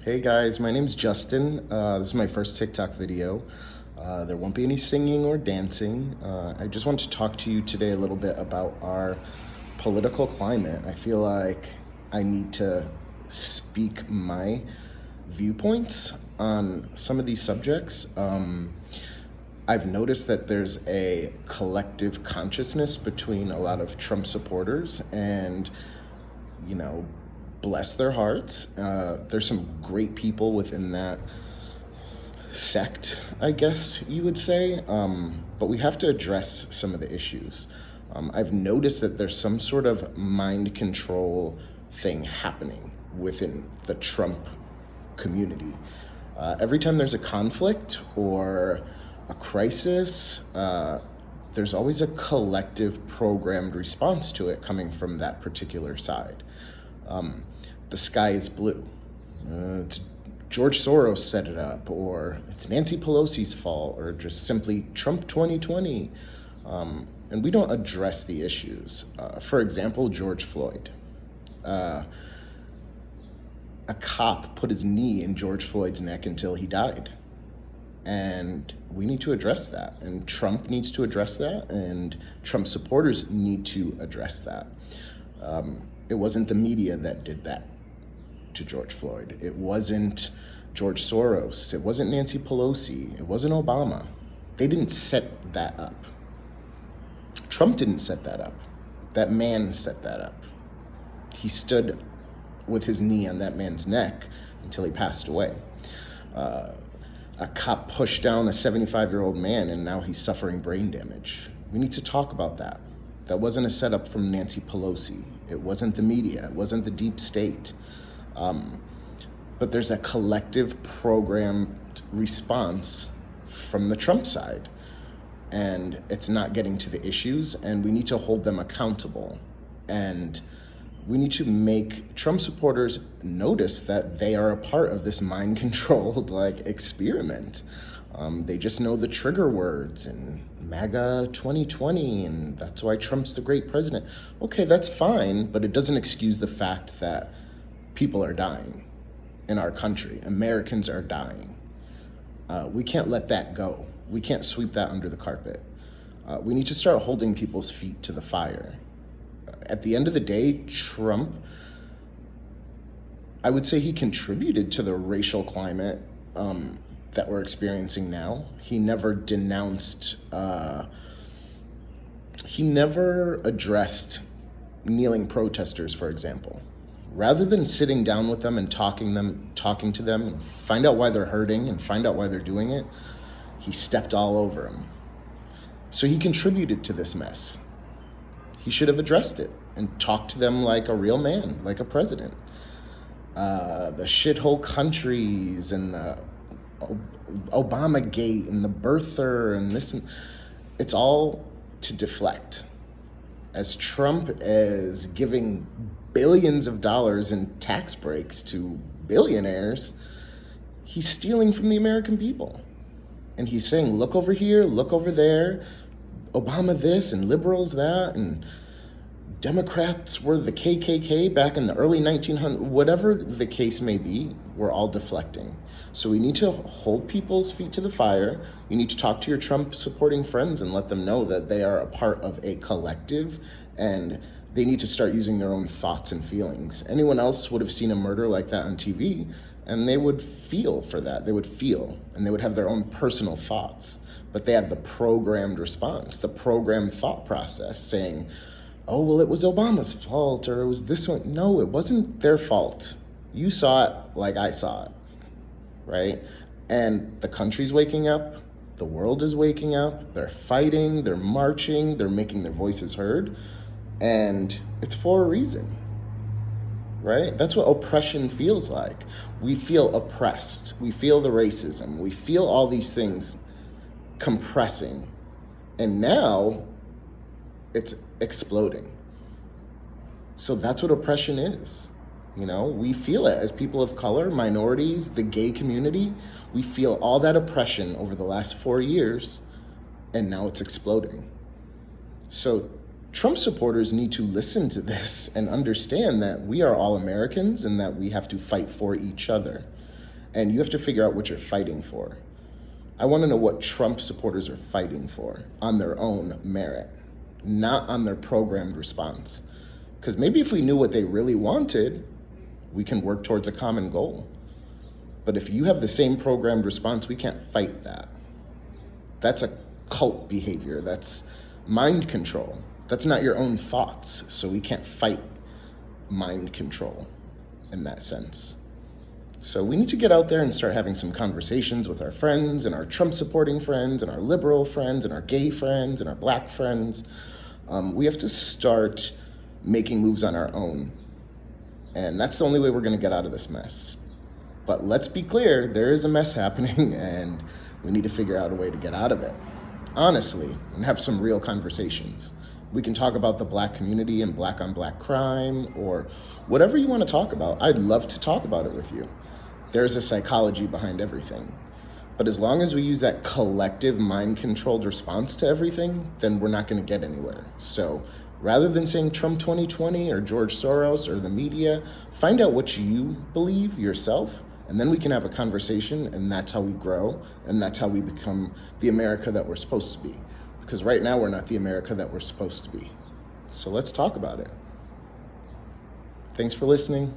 Hey guys, my name's Justin. This is my first TikTok video. There won't be any singing or dancing. I just want to talk to you today a little bit about our political climate. I feel like I need to speak my viewpoints on some of these subjects. I've noticed that there's a collective consciousness between a lot of Trump supporters and, you know, bless their hearts. There's some great people within that sect, I guess you would say, but we have to address some of the issues. I've noticed that there's some sort of mind control thing happening within the Trump community. Every time there's a conflict or a crisis, there's always a collective programmed response to it coming from that particular side. The sky is blue. George Soros set it up, or it's Nancy Pelosi's fault, or just simply Trump 2020. And we don't address the issues. For example, George Floyd. A cop put his knee in George Floyd's neck until he died. And we need to address that. And Trump needs to address that. And Trump supporters need to address that. It wasn't the media that did that to George Floyd. It wasn't George Soros. It wasn't Nancy Pelosi. It wasn't Obama. They didn't set that up. Trump didn't set that up. That man set that up. He stood with his knee on that man's neck until he passed away. A cop pushed down a 75-year-old man, and now he's suffering brain damage. We need to talk about that. That wasn't a setup from Nancy Pelosi. It wasn't the media. It wasn't the deep state. But there's a collective programmed response from the Trump side. And it's not getting to the issues, and we need to hold them accountable. And we need to make Trump supporters notice that they are a part of this mind-controlled experiment. They just know the trigger words and MAGA 2020, and that's why Trump's the great president. Okay, that's fine, but it doesn't excuse the fact that people are dying in our country. Americans are dying. We can't let that go. We can't sweep that under the carpet. We need to start holding people's feet to the fire. At the end of the day, Trump, I would say he contributed to the racial climate that we're experiencing now. He never denounced, he never addressed kneeling protesters, for example. Rather than sitting down with them and talking to them and find out why they're hurting and find out why they're doing it, he stepped all over them. So he contributed to this mess. He should have addressed it and talked to them like a real man, like a president. The shithole countries and the Obamagate and the birther and this, and it's all to deflect. As Trump is giving billions of dollars in tax breaks to billionaires, he's stealing from the American people. And he's saying, look over here, look over there, Obama this and liberals that, and Democrats were the KKK back in the early 1900s, whatever the case may be, we're all deflecting. So we need to hold people's feet to the fire. You need to talk to your Trump supporting friends and let them know that they are a part of a collective and they need to start using their own thoughts and feelings. Anyone else would have seen a murder like that on TV and they would feel for that. They would feel and they would have their own personal thoughts, but they have the programmed response, the programmed thought process saying, oh, well, it was Obama's fault, or it was this one. No, it wasn't their fault. You saw it like I saw it, right? And the country's waking up. The world is waking up. They're fighting. They're marching. They're making their voices heard. And it's for a reason, right? That's what oppression feels like. We feel oppressed. We feel the racism. We feel all these things compressing. And now it's exploding. So that's what oppression is. You know, we feel it as people of color, minorities, the gay community. We feel all that oppression over the last 4 years, and now it's exploding. So Trump supporters need to listen to this and understand that we are all Americans and that we have to fight for each other. And you have to figure out what you're fighting for. I want to know what Trump supporters are fighting for on their own merit, not on their programmed response. Because maybe if we knew what they really wanted, we can work towards a common goal. But if you have the same programmed response, we can't fight that. That's a cult behavior. That's mind control. That's not your own thoughts. So we can't fight mind control in that sense. So we need to get out there and start having some conversations with our friends and our Trump supporting friends and our liberal friends and our gay friends and our black friends. We have to start making moves on our own. And that's the only way we're going to get out of this mess. But let's be clear, there is a mess happening and we need to figure out a way to get out of it, honestly, and have some real conversations. We can talk about the black community and black on black crime or whatever you want to talk about. I'd love to talk about it with you. There's a psychology behind everything. But as long as we use that collective mind-controlled response to everything, then we're not going to get anywhere. So rather than saying Trump 2020 or George Soros or the media, find out what you believe yourself, and then we can have a conversation, and that's how we grow, and that's how we become the America that we're supposed to be. Because right now, we're not the America that we're supposed to be. So let's talk about it. Thanks for listening.